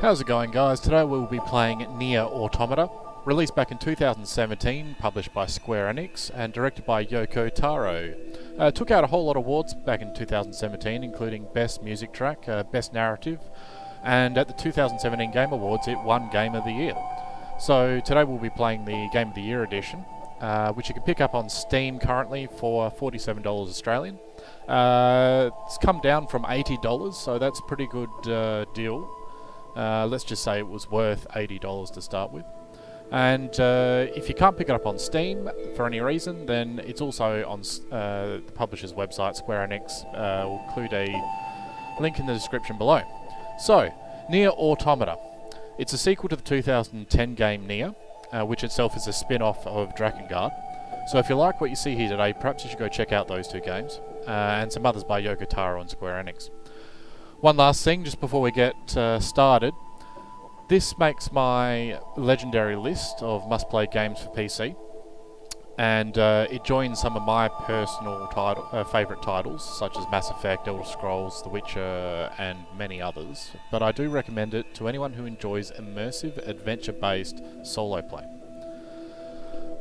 How's it going, guys? Today we'll be playing NieR Automata, released back in 2017, published by Square Enix and directed by Yoko Taro. Took out a whole lot of awards back in 2017, including Best Music Track, Best Narrative, and at the 2017 Game Awards it won Game of the Year. So today we'll be playing the Game of the Year edition, which you can pick up on Steam currently for $47 Australian. It's come down from $80, so that's a pretty good deal. Let's just say it was worth $80 to start with. And if you can't pick it up on Steam for any reason, then it's also on the publisher's website, Square Enix. We'll include a link in the description below. So, NieR Automata. It's a sequel to the 2010 game NieR, which itself is a spin-off of Drakengard. So if you like what you see here today, perhaps you should go check out those two games, and some others by Yoko Taro and Square Enix. One last thing, just before we get started. This makes my legendary list of must-play games for PC, and it joins some of my personal favourite titles, such as Mass Effect, Elder Scrolls, The Witcher, and many others. But I do recommend it to anyone who enjoys immersive, adventure-based solo play.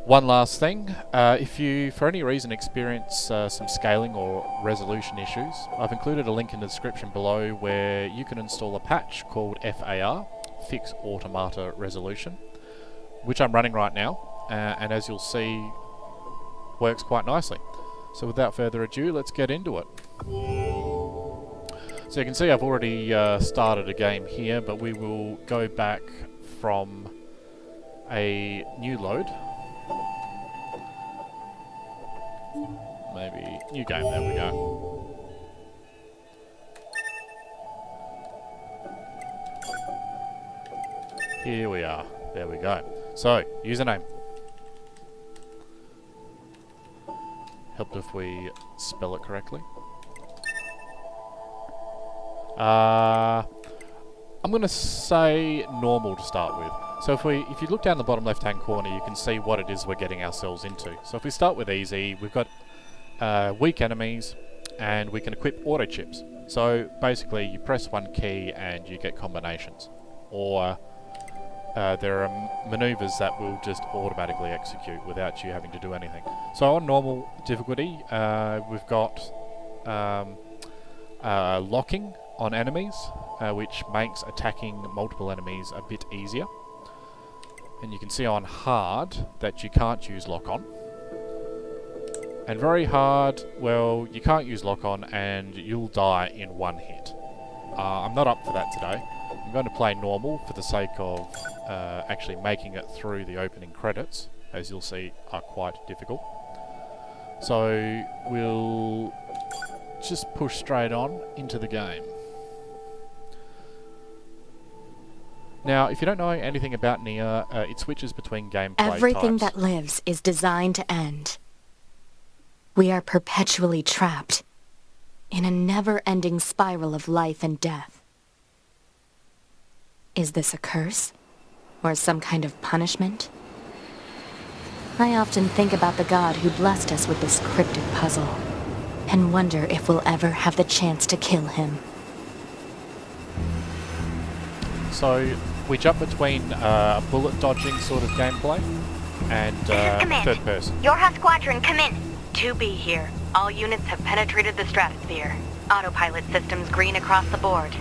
One last thing, if you for any reason experience some scaling or resolution issues, I've included a link in the description below where you can install a patch called FAR, Fix Automata Resolution, which I'm running right now, and as you'll see, works quite nicely. So without further ado, let's get into it. So you can see I've already started a game here, but we will go back from a new load. Maybe new game, there we go. Here we are, there we go. So, username. Helped if we spell it correctly. I'm going to say normal to start with. So if you look down the bottom left hand corner, you can see what it is we're getting ourselves into. So if we start with easy, we've got weak enemies, and we can equip auto chips. So basically you press one key and you get combinations, or there are maneuvers that will just automatically execute without you having to do anything. So on normal difficulty, we've got locking on enemies, which makes attacking multiple enemies a bit easier. And you can see on hard that you can't use lock on. And very hard, well, you can't use lock on and you'll die in one hit. I'm not up for that today. I'm going to play normal for the sake of actually making it through the opening credits, as you'll see are quite difficult. So we'll just push straight on into the game. Now, if you don't know anything about NieR, it switches between gameplay Everything types. that lives is designed to end. We are perpetually trapped in a never-ending spiral of life and death. Is this a curse? Or some kind of punishment? I often think about the god who blessed us with this cryptic puzzle, and wonder if we'll ever have the chance to kill him. So we jump between bullet dodging sort of gameplay and third person. Yorha Squadron, come in. 2B here. All units have penetrated the stratosphere. Autopilot systems green across the board.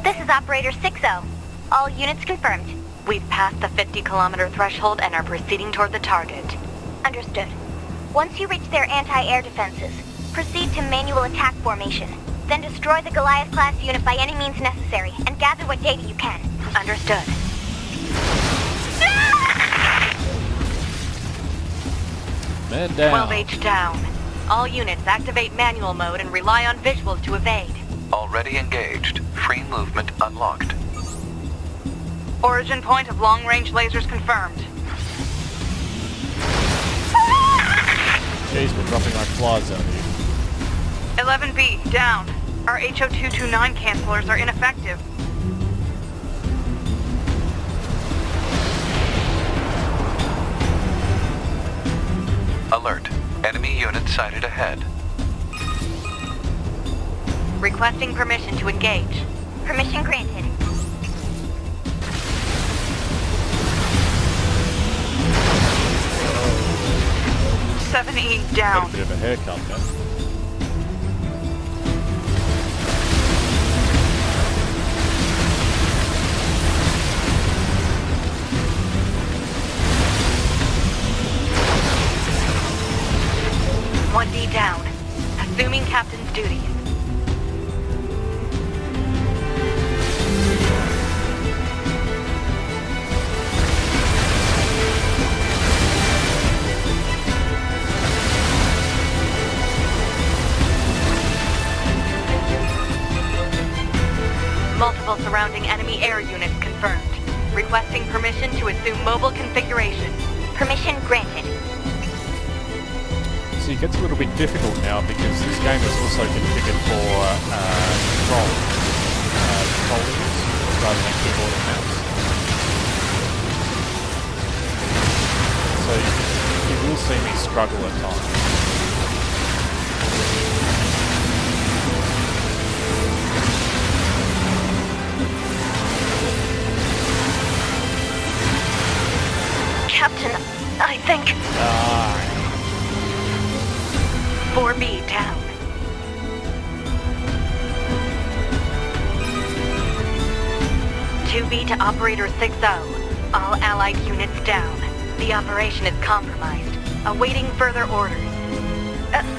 This is Operator 6-0. All units confirmed. We've passed the 50-kilometer threshold and are proceeding toward the target. Understood. Once you reach their anti-air defenses, proceed to manual attack formation. Then destroy the Goliath-class unit by any means necessary, and gather what data you can. Understood. Man down. 12H down. All units activate manual mode and rely on visuals to evade. Already engaged. Free movement unlocked. Origin point of long-range lasers confirmed. Jeez, we're dropping like flies out here. 11B, down. Our HO229 cancelers are ineffective. Alert. Enemy unit sighted ahead. Requesting permission to engage. Permission granted. 7E Got down. a bit of a haircut there. One D down. Assuming captain's duties. Multiple surrounding enemy air units confirmed. Requesting permission to assume mobile configuration. Permission granted. See, it gets a little bit difficult now because this game is also configured for control units rather than keyboard and mouse. So you will see me struggle at times. Captain, I think... 4B down. Two B to Operator 6-0. All allied units down. The operation is compromised. Awaiting further orders.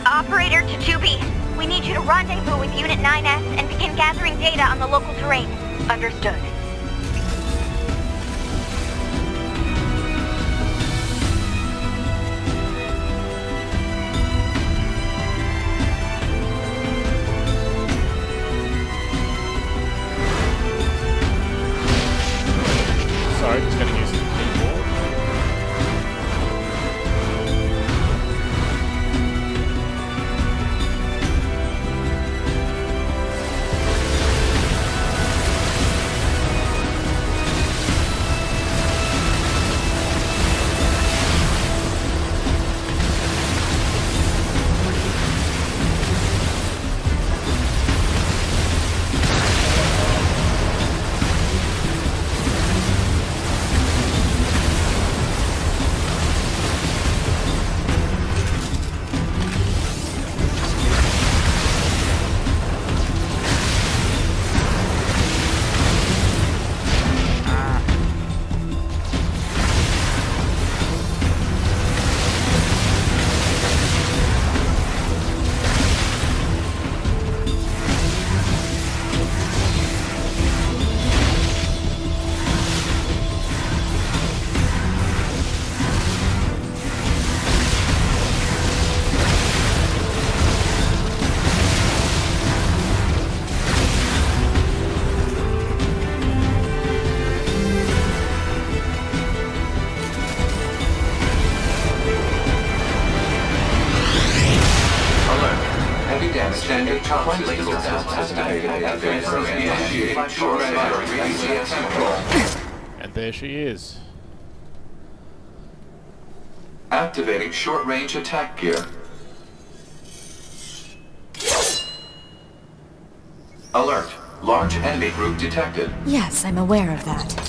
Operator to 2B. We need you to rendezvous with Unit 9S and begin gathering data on the local terrain. Understood. Sorry, just going to use the keyboard. And there she is. Activating short-range attack gear. Alert. Large enemy group detected. Yes, I'm aware of that.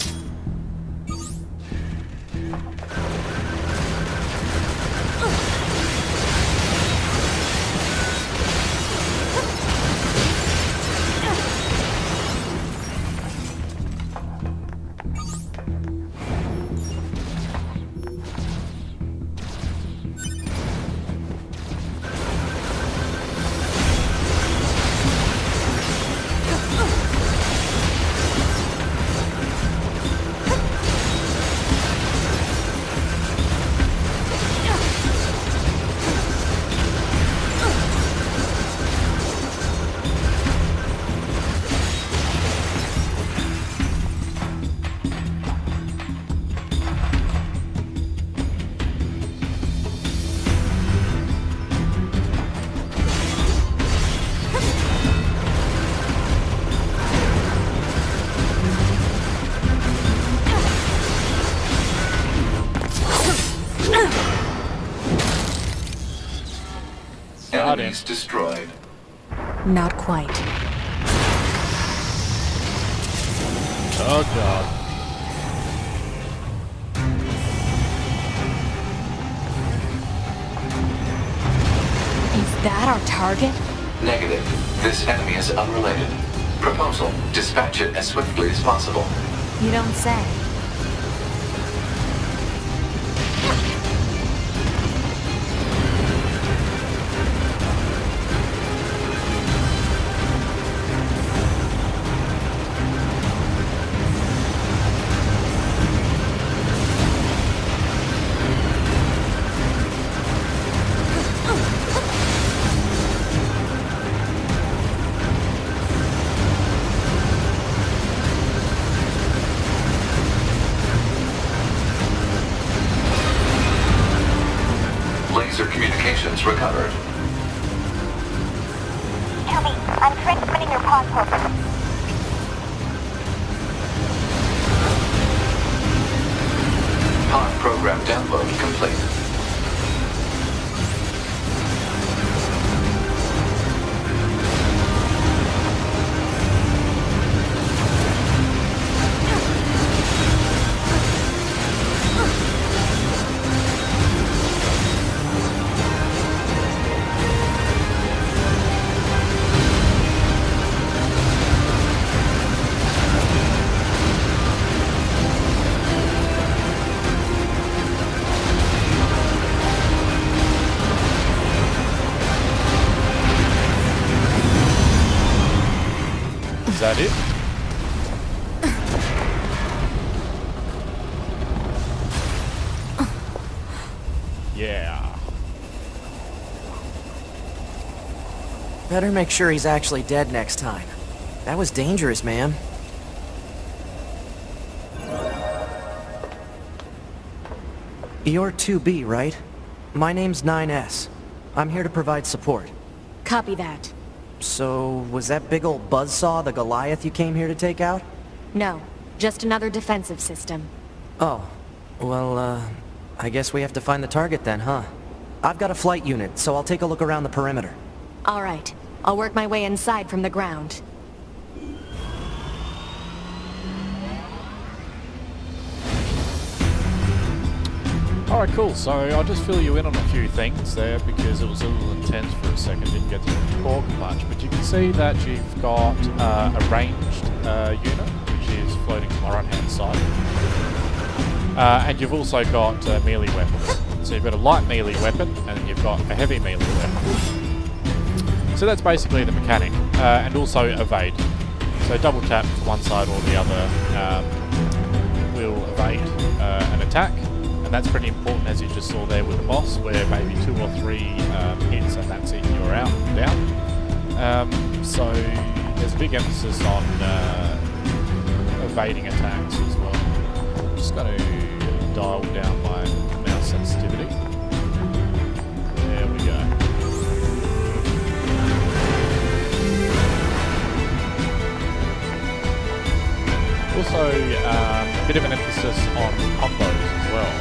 Enemies destroyed. Not quite. Oh god. that our target? Negative. This enemy is unrelated. Proposal: dispatch it as swiftly as possible. You don't say. Laser communications recovered. Toby, I'm transmitting your pod program. Pod program download complete. Is that it? Yeah. Better make sure he's actually dead next time. That was dangerous, man. You're 2B, right? My name's 9S. I'm here to provide support. Copy that. So, was that big old buzzsaw the Goliath you came here to take out? No, just another defensive system. Oh, well, I guess we have to find the target then, huh? I've got a flight unit, so I'll take a look around the perimeter. All right, I'll work my way inside from the ground. Alright, cool. So I'll just fill you in on a few things there because it was a little intense for a second, didn't get to talk much. But you can see that you've got a ranged unit, which is floating to my right-hand side. And you've also got melee weapons. So you've got a light melee weapon, and then you've got a heavy melee weapon. So that's basically the mechanic. And also evade. So double tap to one side or the other will evade an attack. And that's pretty important, as you just saw there with the boss, where maybe 2 or 3 hits and that's it, you're out, down. So there's a big emphasis on evading attacks as well. I'm just going to dial down my mouse sensitivity. There we go. Also, a bit of an emphasis on combos as well.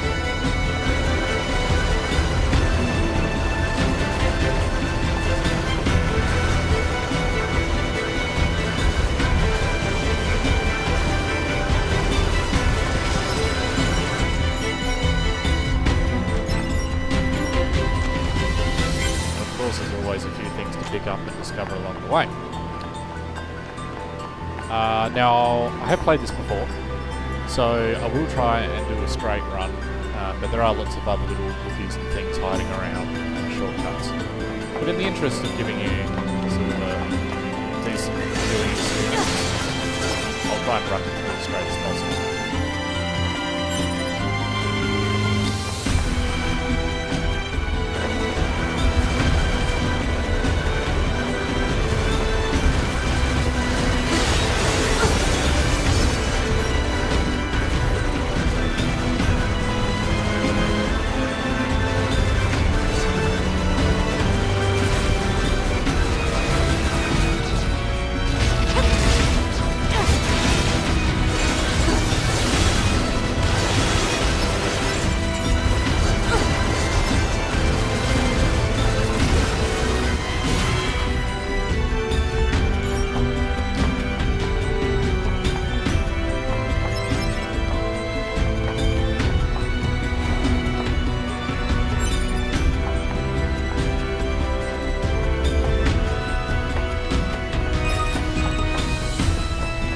Of course, there's always a few things to pick up and discover along the way. Now, I have played this before, so I will try and do a straight run, but there are lots of other little cookies and things hiding around and shortcuts. But in the interest of giving you sort of a decent viewing experience, I'll try and run it through as straight as possible.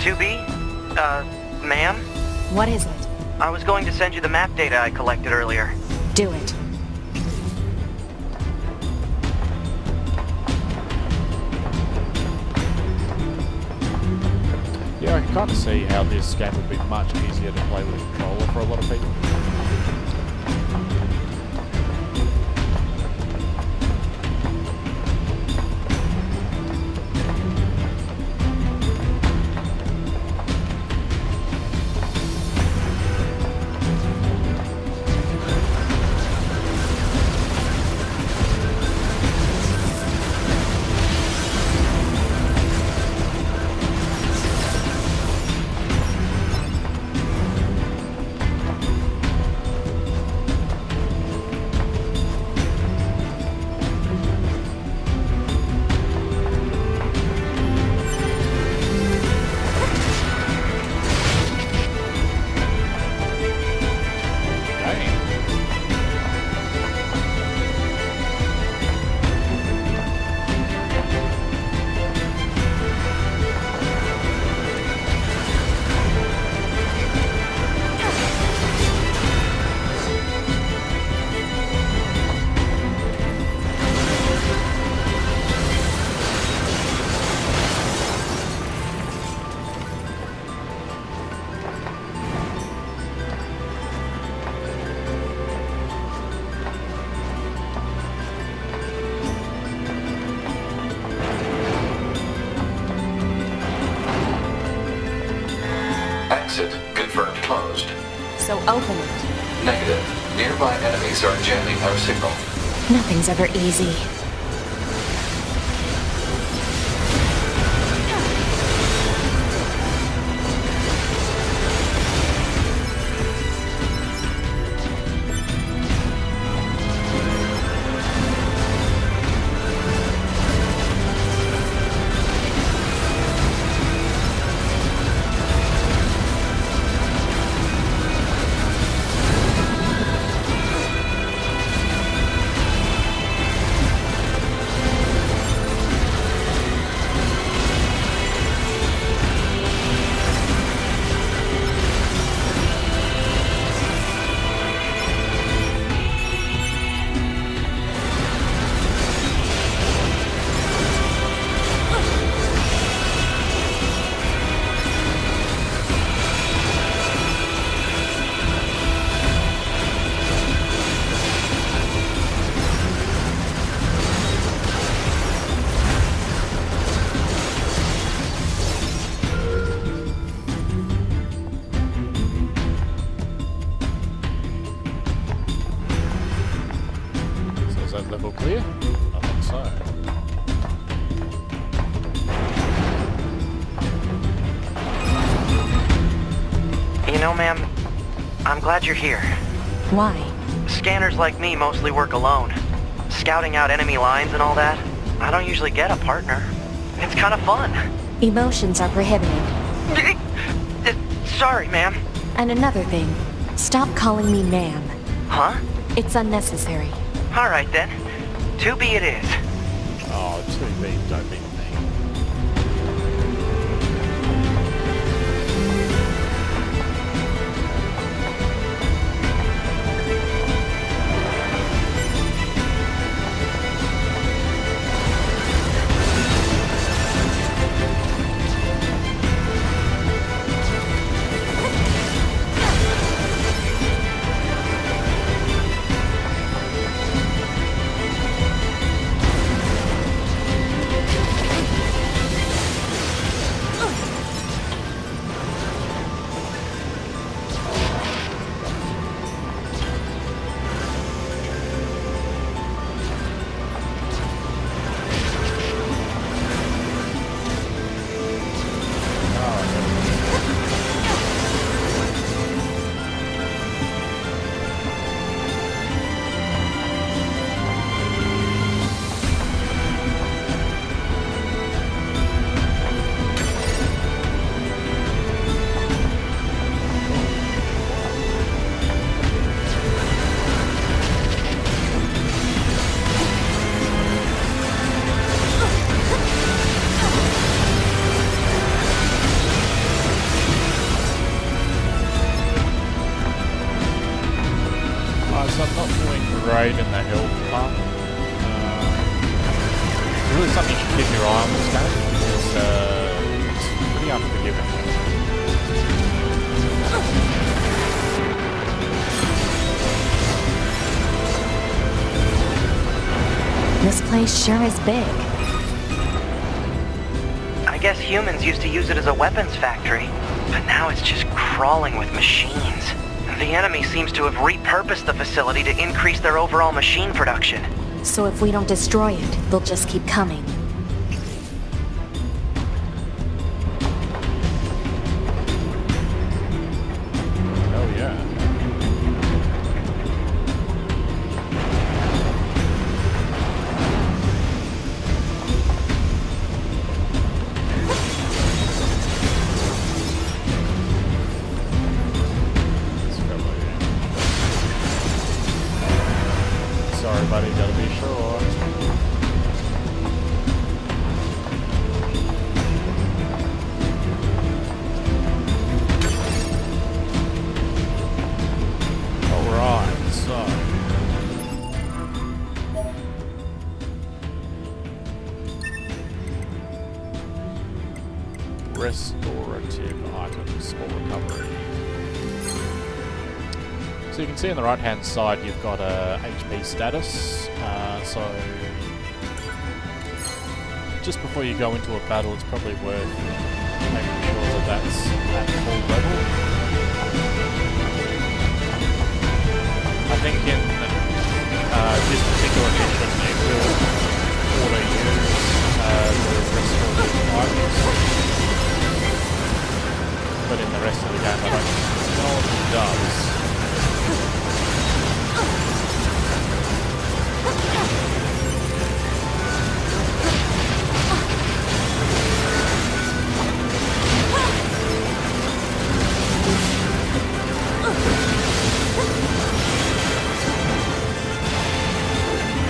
2B? Ma'am? What is it? I was going to send you the map data I collected earlier. Do it. Yeah, I can kind of see how this game would be much easier to play with a controller for a lot of people. Exit confirmed closed. So open it. Negative. Nearby enemies are jamming our signal. Nothing's ever easy. Is that level clear? I think so. You know, ma'am, I'm glad you're here. Why? Scanners like me mostly work alone. Scouting out enemy lines and all that. I don't usually get a partner. It's kind of fun. Emotions are prohibited. Sorry, ma'am. And another thing, stop calling me ma'am. Huh? It's unnecessary. All right, then. 2B it is. Oh, 2B, don't be mean. upgrade in the health part. It's really something you should keep your eye on this game, because it's pretty unforgiving. This place sure is big. I guess humans used to use it as a weapons factory, but now it's just crawling with machines. The enemy seems to have repurposed the facility to increase their overall machine production. So if we don't destroy it, they'll just keep coming. Oh yeah. Sorry, buddy, gotta be sure. Alright, so. Restorative items for recovery. So you can see on the right hand side you've got a HP status, so just before you go into a battle it's probably worth making sure that that's at full level. I think in this particular mission it will auto-use the restorative items, but in the rest of the game I don't know if it does.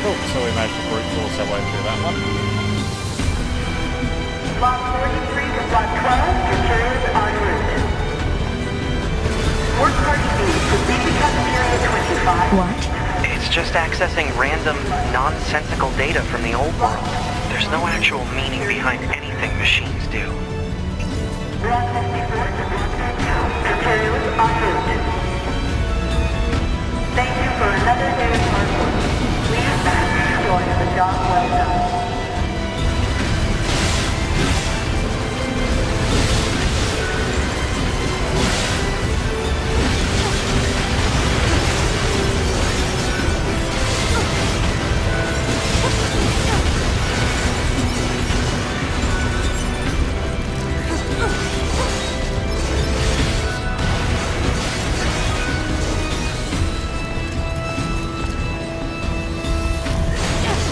Cool, so we managed to brute force our way through that one. Block 33 to Block 12, materials en route. Work party B, proceed to cafeteria 25. What? It's just accessing random, nonsensical data from the old world. There's no actual meaning behind anything machines do. Block 54 to Block 32, materials en route. Thank you for another day of hard work. Please enjoy the job well done.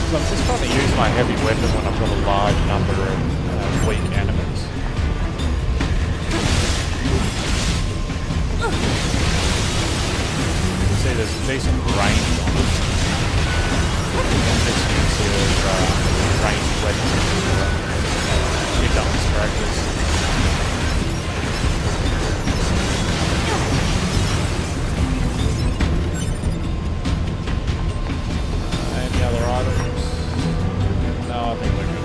So I'm just trying to use my heavy weapon when I've got a large number of weak enemies. You can see there's decent range on it. And this is considered ranged weapons to pick up distractors. Any other items? No, I think we're good.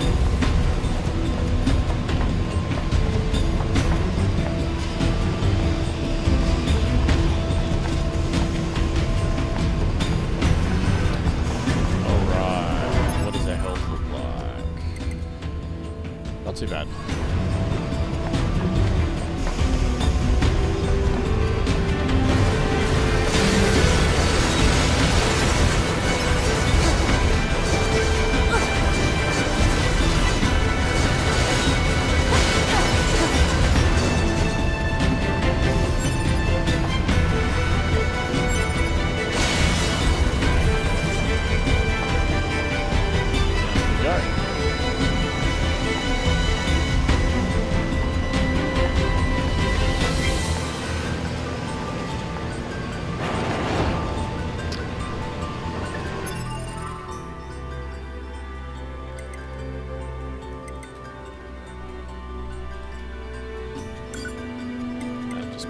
Alright, what does their health look like? Not too bad.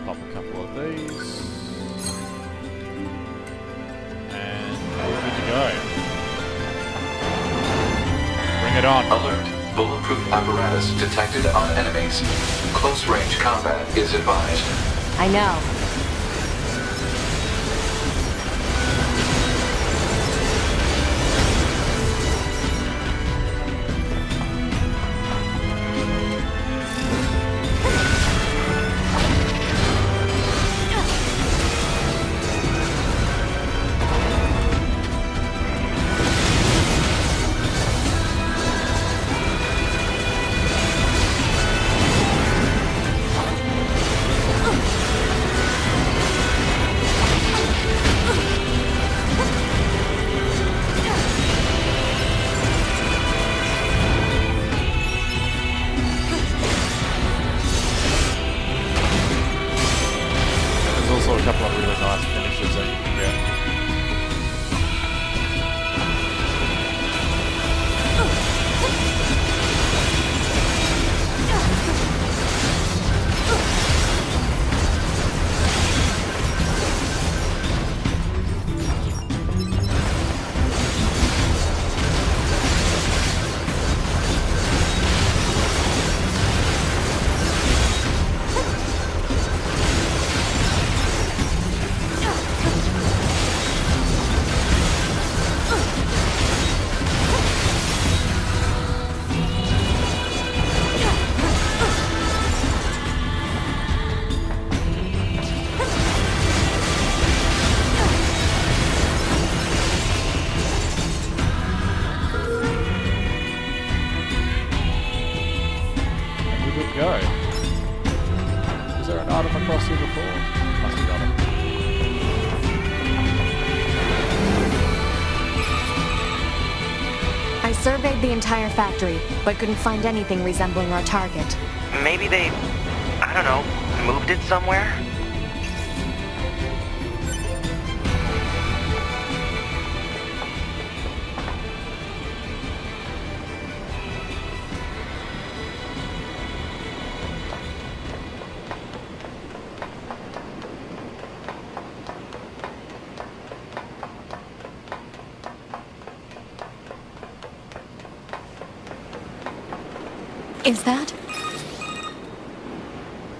Pop a couple of these. And we're good to Bring it on. Alert. Bulletproof apparatus detected on enemies. Close range combat is advised. I know. Also a couple of really nice finishes that you can get. Go. Is there an item across here before? Must have got it. I surveyed the entire factory, but couldn't find anything resembling our target. Maybe they, I don't know, moved it somewhere? Is that?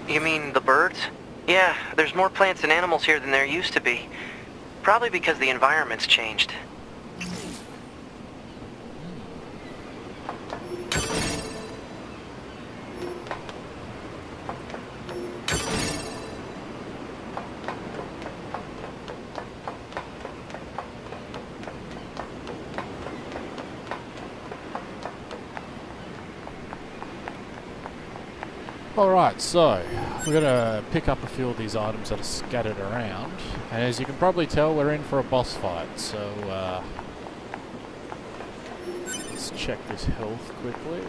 You mean the birds? Yeah, there's more plants and animals here than there used to be. Probably because the environment's changed. Alright, so we're going to pick up a few of these items that are scattered around, and as you can probably tell, we're in for a boss fight, so let's check this health quickly.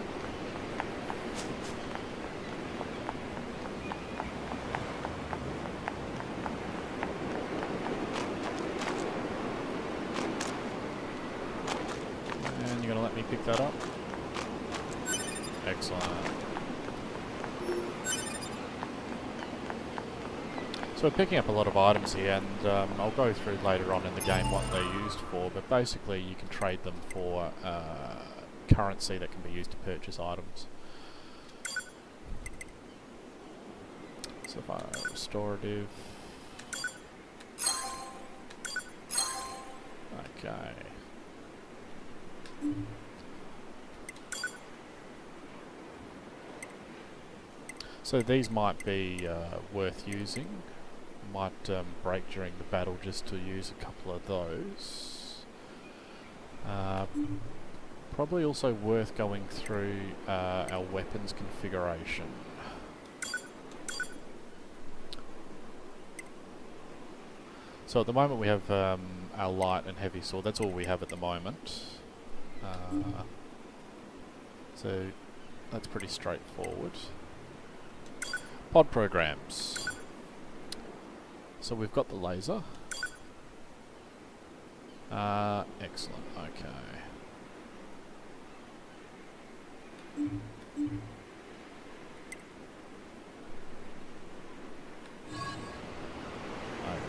And you're going to let me pick that up? Excellent. So we're picking up a lot of items here, and I'll go through later on in the game what they're used for, but basically you can trade them for currency that can be used to purchase items. So if I restorative... Okay. So these might be worth using. Might break during the battle just to use a couple of those. Probably also worth going through our weapons configuration. So at the moment we have our light and heavy sword. That's all we have at the moment. So that's pretty straightforward. Pod programs. So we've got the laser. Excellent, okay.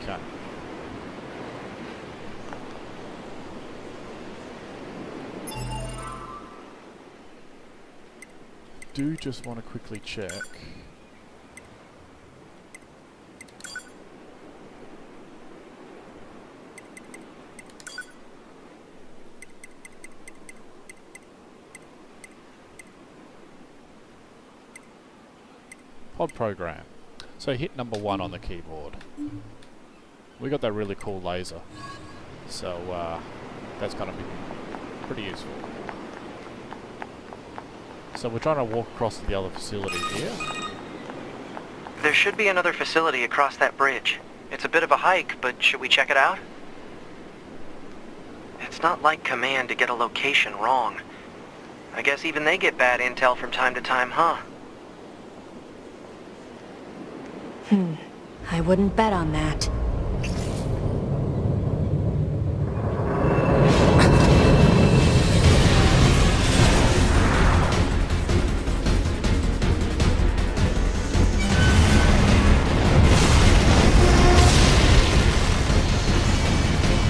Okay. do just want to quickly check. Pod program. So hit number 1 on the keyboard. We got that really cool laser. So that's going to be pretty useful. So we're trying to walk across to the other facility here. There should be another facility across that bridge. It's a bit of a hike, but should we check it out? It's not like Command to get a location wrong. I guess even they get bad intel from time to time, huh? I wouldn't bet on that.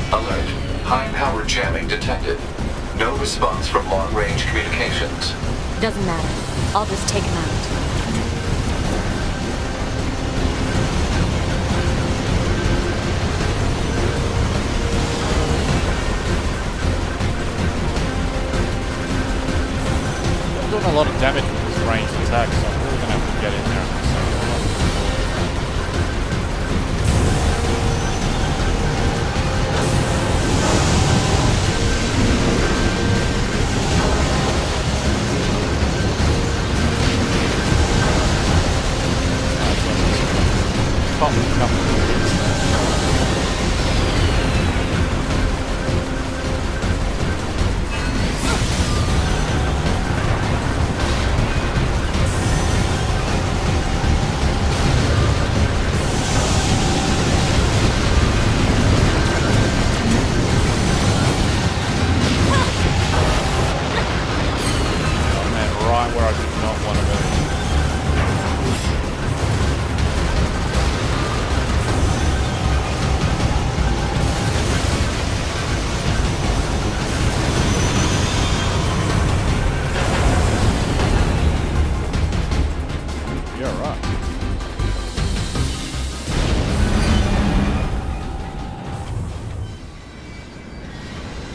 Alert. High-power jamming detected. No response from long-range communications. Doesn't matter. I'll just take him out. Doing a lot of damage with this ranged attack, so I'm really going to have to get in there and save it up.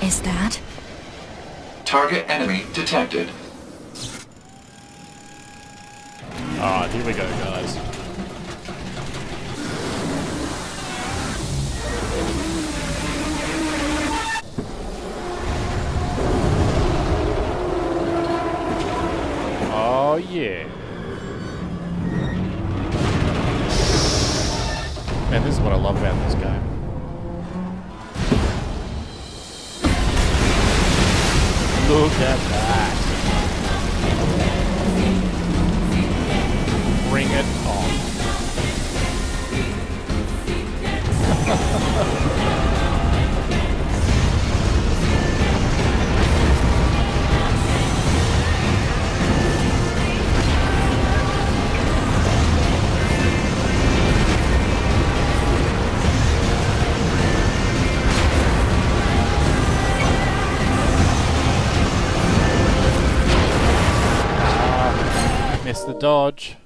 Is that? Target enemy detected. Alright, here we go, guys. Oh, yeah. Man, this is what I love about this game. Look at that. Bring it on. Miss the dodge.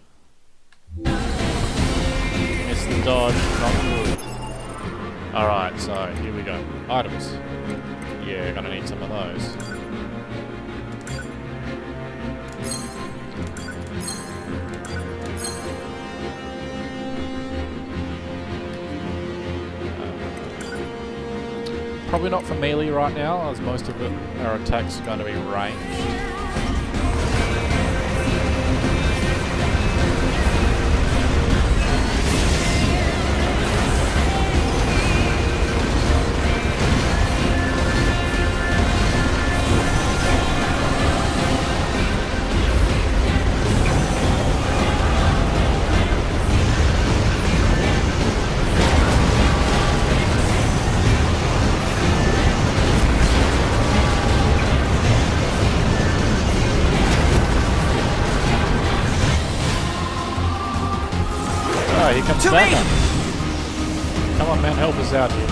Miss the dodge. Not good. Alright, so here we go. Items. Yeah, gonna need some of those. Probably not for melee right now, as most of our attacks are going to be ranged. Oh, here comes Santa. Come on, man, help us out here.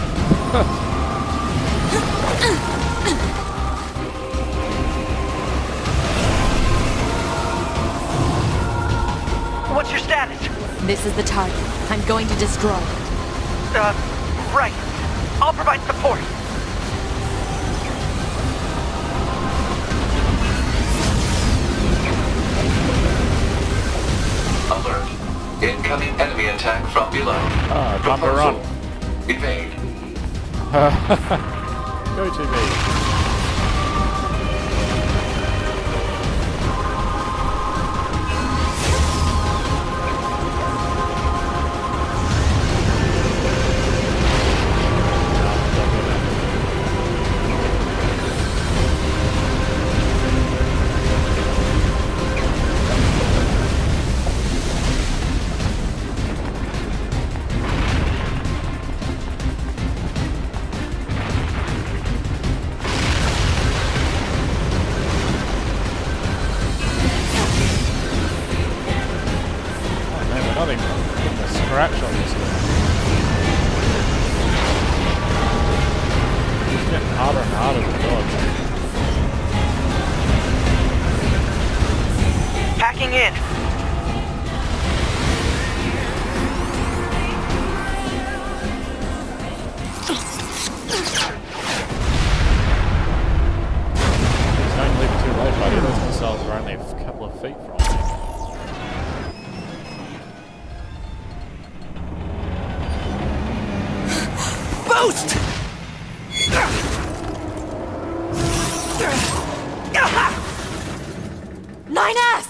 What's your status? This is the target. I'm going to destroy it. Right. I'll provide support. Alert. Incoming enemy attack from below. Time to run. Evade. Go to me. Nothing putting a scratch on this thing. It's getting harder and harder to dodge. Hacking in. Don't leave it too late, buddy. Those missiles are only a couple of feet from me. Boost! 9S!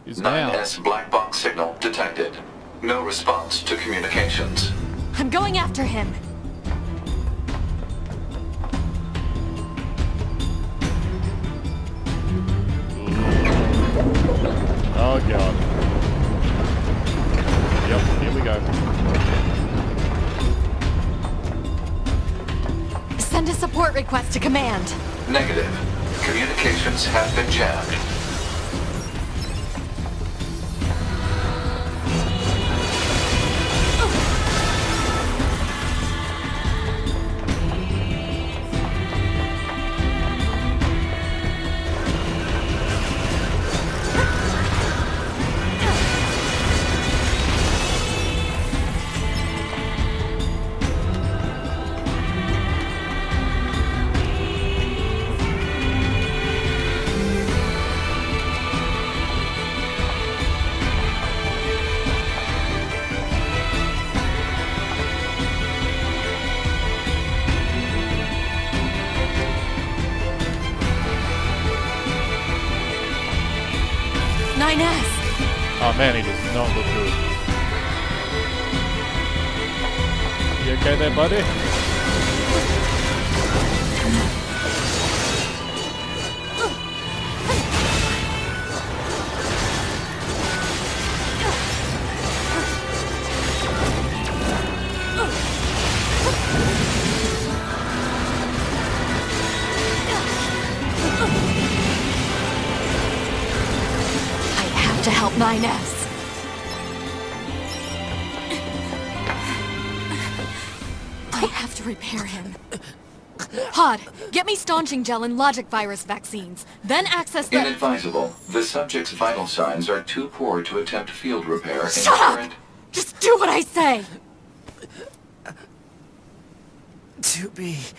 Is now. 9S black box signal detected. No response to communications. I'm going after him. Oh god. Yep, here we go. Send a support request to command. Negative. Communications have been jammed. Oh man, he does not look good. You okay there, buddy? To help 9S. I have to repair him. Hod, get me staunching gel and logic virus vaccines. Then access the— Inadvisable. The subject's vital signs are too poor to attempt field repair in Shut up! current... Just do what I say! 2B.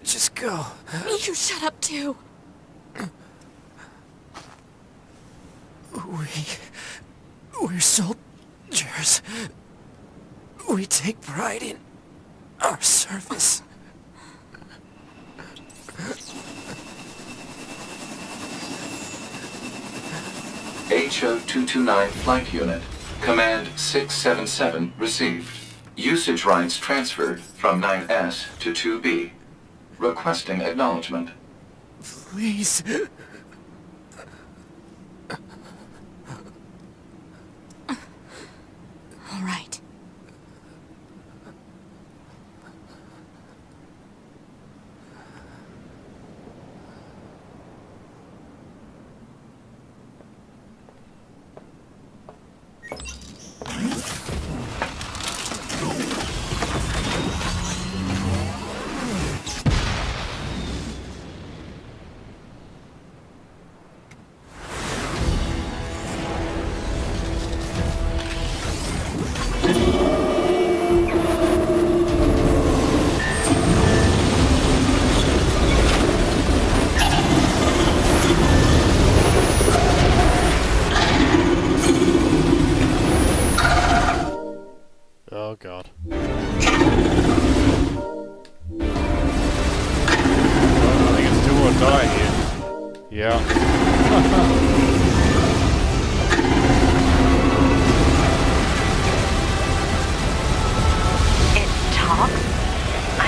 Just go. You shut up too. We're soldiers. We take pride in our service. HO-229 Flight Unit. Command 677 received. Usage rights transferred from 9S to 2B. Requesting acknowledgement. Please. All right.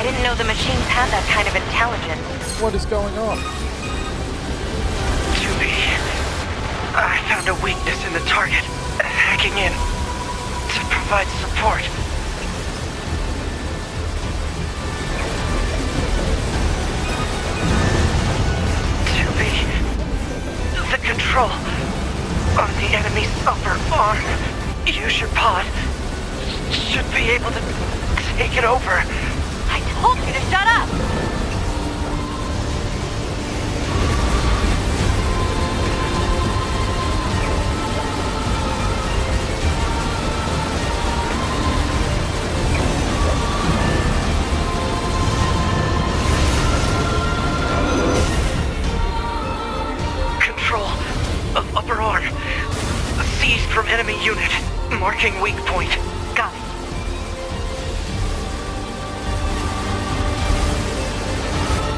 didn't know the machines had that kind of intelligence. What is going on? 2B. I found a weakness in the target. Hacking in to provide support. The control on the enemy's upper arm. Use your pod. Should be able to take it over. I told you to shut up! Control of upper arm. Seized from enemy unit. Marking weak point. Got it.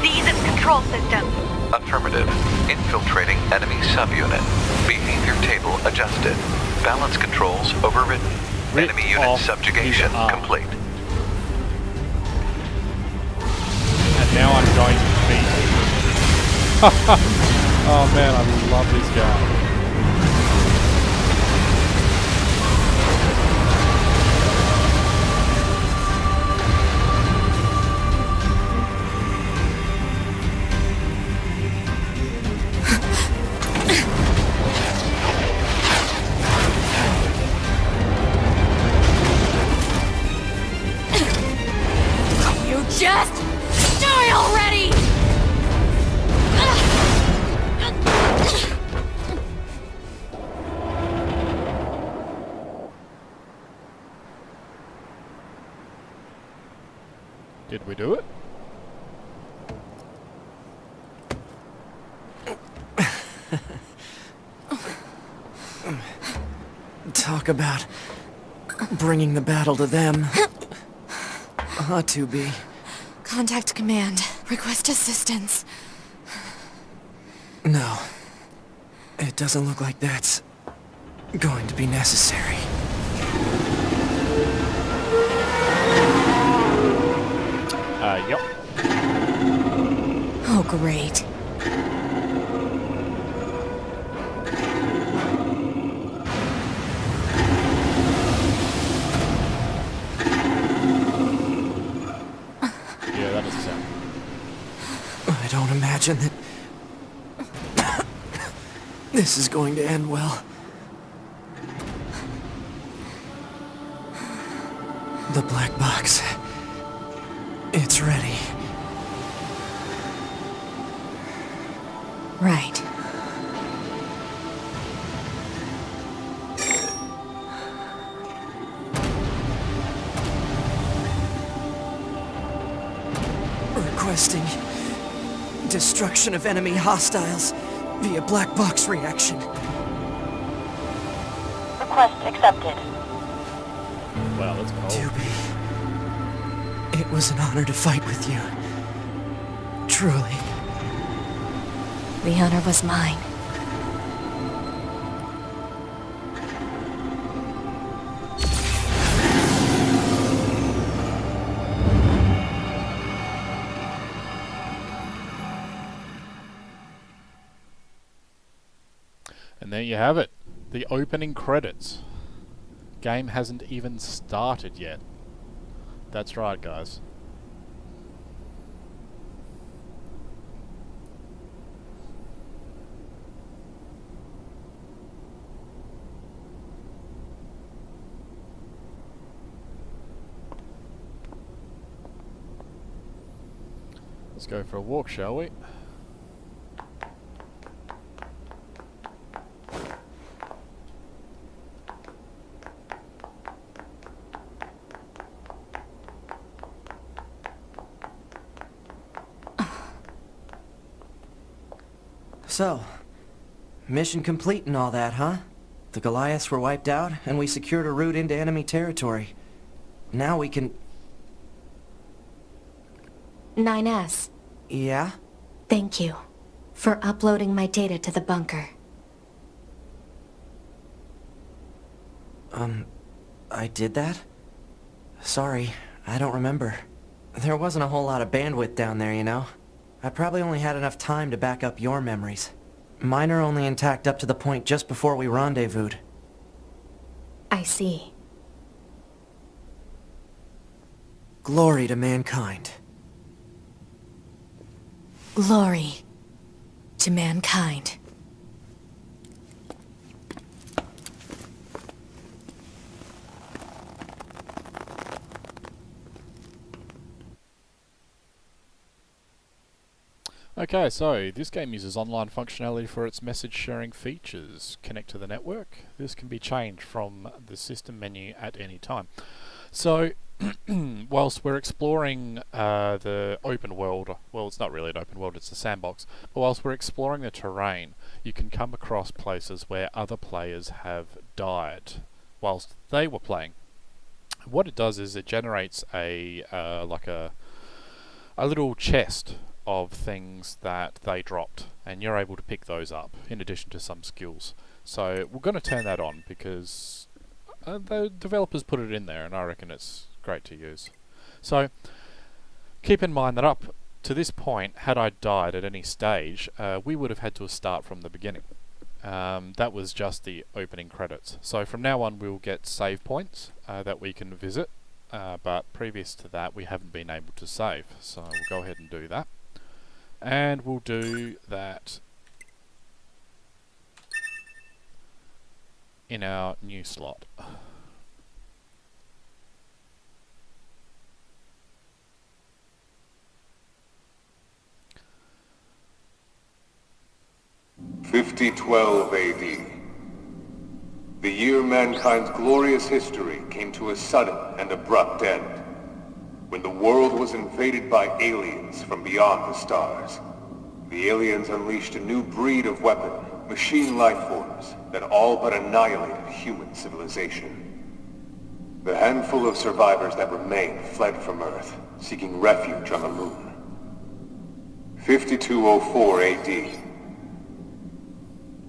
Seize its control system. Affirmative. Infiltrating enemy subunit. Behavior table adjusted. Balance controls overridden. Rip Enemy unit off subjugation his arm. complete. And now I'm going to be... Oh man, I love this guy. Just die already! Did we do it? Talk about bringing the battle to them. 2B. Contact command. Request assistance. No. It doesn't look like that's going to be necessary. Yep. Oh, great. Yeah, that doesn't sound... I don't imagine that this is going to end well. The black box. It's ready. Right. Requesting destruction of enemy hostiles via black box reaction. Request accepted. Wow, that's cold. 2B. It was an honor to fight with you. Truly. The honor was mine. And there you have it. The opening credits. Game hasn't even started yet. That's right, guys. Let's go for a walk, shall we? So, mission complete and all that, huh? The Goliaths were wiped out, and we secured a route into enemy territory. Now we can... 9S. Yeah? Thank you for uploading my data to the bunker. I did that? Sorry, I don't remember. There wasn't a whole lot of bandwidth down there, you know? I probably only had enough time to back up your memories. Mine are only intact up to the point just before we rendezvoused. I see. Glory to mankind. Glory to mankind. Okay, so this game uses online functionality for its message sharing features. Connect to the network. This can be changed from the system menu at any time. So, whilst we're exploring the open world, well, it's not really an open world, it's a sandbox, but whilst we're exploring the terrain, you can come across places where other players have died whilst they were playing. What it does is it generates a little chest of things that they dropped, and you're able to pick those up in addition to some skills. So we're going to turn that on because the developers put it in there, and I reckon it's great to use. So keep in mind that up to this point, had I died at any stage, we would have had to start from the beginning. That was just the opening credits. So from now on we'll get save points that we can visit, but previous to that we haven't been able to save. So we'll go ahead and do that. And we'll do that in our new slot. (5012 AD). The year mankind's glorious history came to a sudden and abrupt end, when the world was invaded by aliens from beyond the stars. The aliens unleashed a new breed of weapon, machine life forms, that all but annihilated human civilization. The handful of survivors that remained fled from Earth, seeking refuge on the moon. 5204 AD.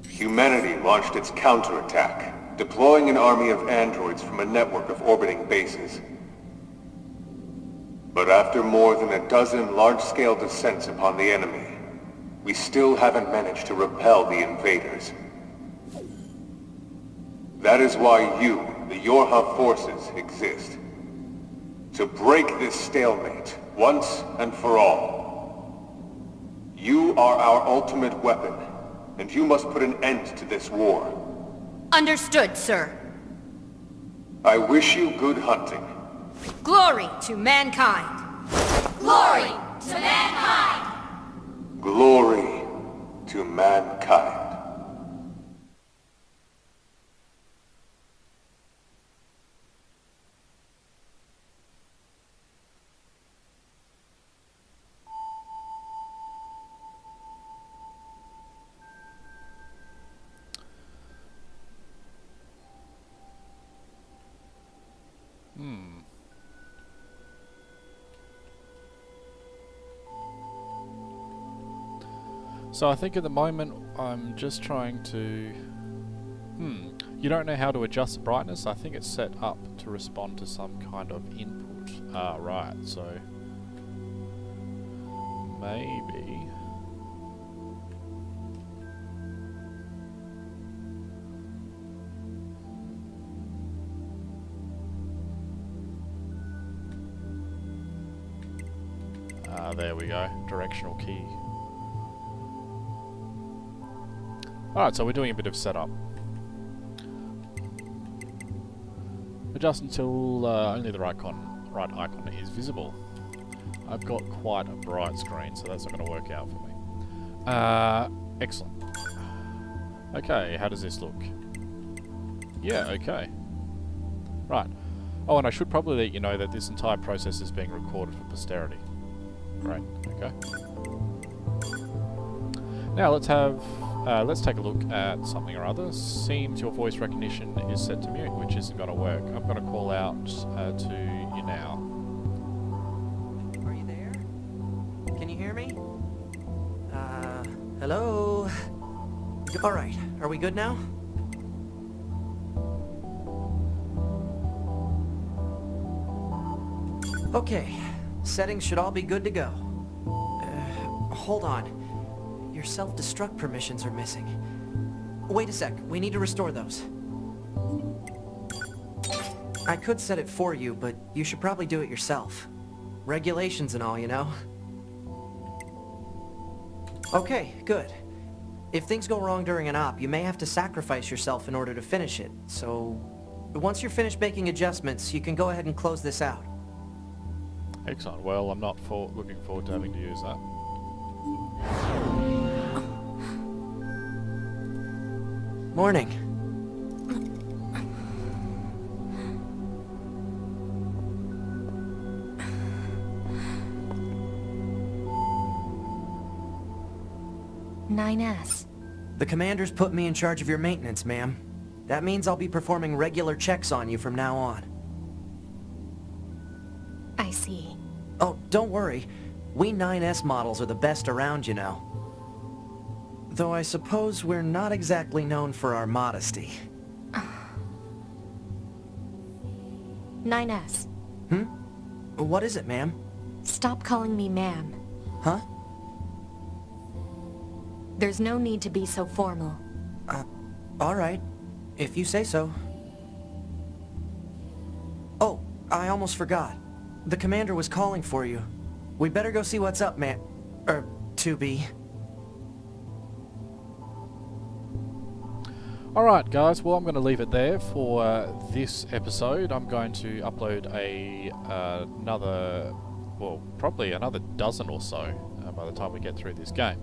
Humanity launched its counterattack, deploying an army of androids from a network of orbiting bases. But after more than a dozen large-scale descents upon the enemy, we still haven't managed to repel the invaders. That is why you, the Yorha forces, exist. To break this stalemate, once and for all. You are our ultimate weapon, and you must put an end to this war. Understood, sir. I wish you good hunting. Glory to mankind! Glory to mankind! Glory to mankind. So I think at the moment I'm just trying to... You don't know how to adjust the brightness? I think it's set up to respond to some kind of input. Ah, right, so... maybe... there we go. Directional key. Alright, so we're doing a bit of setup. Adjust until only the right icon is visible. I've got quite a bright screen, so that's not going to work out for me. Excellent. Okay, how does this look? Yeah, okay. Right. Oh, and I should probably let you know that this entire process is being recorded for posterity. Great, okay. Now let's take a look at something or other. Seems your voice recognition is set to mute, which isn't going to work. I'm going to call out to you now. Are you there? Can you hear me? Hello? Alright, are we good now? Okay, Settings should all be good to go. Hold on. Your self-destruct permissions are missing. Wait a sec, we need to restore those. I could set it for you, but you should probably do it yourself. Regulations and all, you know? Okay, good. If things go wrong during an op, you may have to sacrifice yourself in order to finish it, so... Once you're finished making adjustments, you can go ahead and close this out. Excellent. Well, I'm not looking forward to having to use that. Morning. NieR. The commander's put me in charge of your maintenance, ma'am. That means I'll be performing regular checks on you from now on. I see. Oh, don't worry. We 9S models are the best around, you know. Though I suppose we're not exactly known for our modesty. NieR. What is it, ma'am? Stop calling me ma'am. Huh? There's no need to be so formal. All right. If you say so. Oh, I almost forgot. The commander was calling for you. We better go see what's up, man. 2B. Alright guys, well I'm going to leave it there for this episode. I'm going to upload probably another dozen or so by the time we get through this game.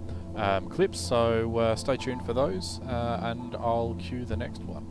Clips, so stay tuned for those, and I'll cue the next one.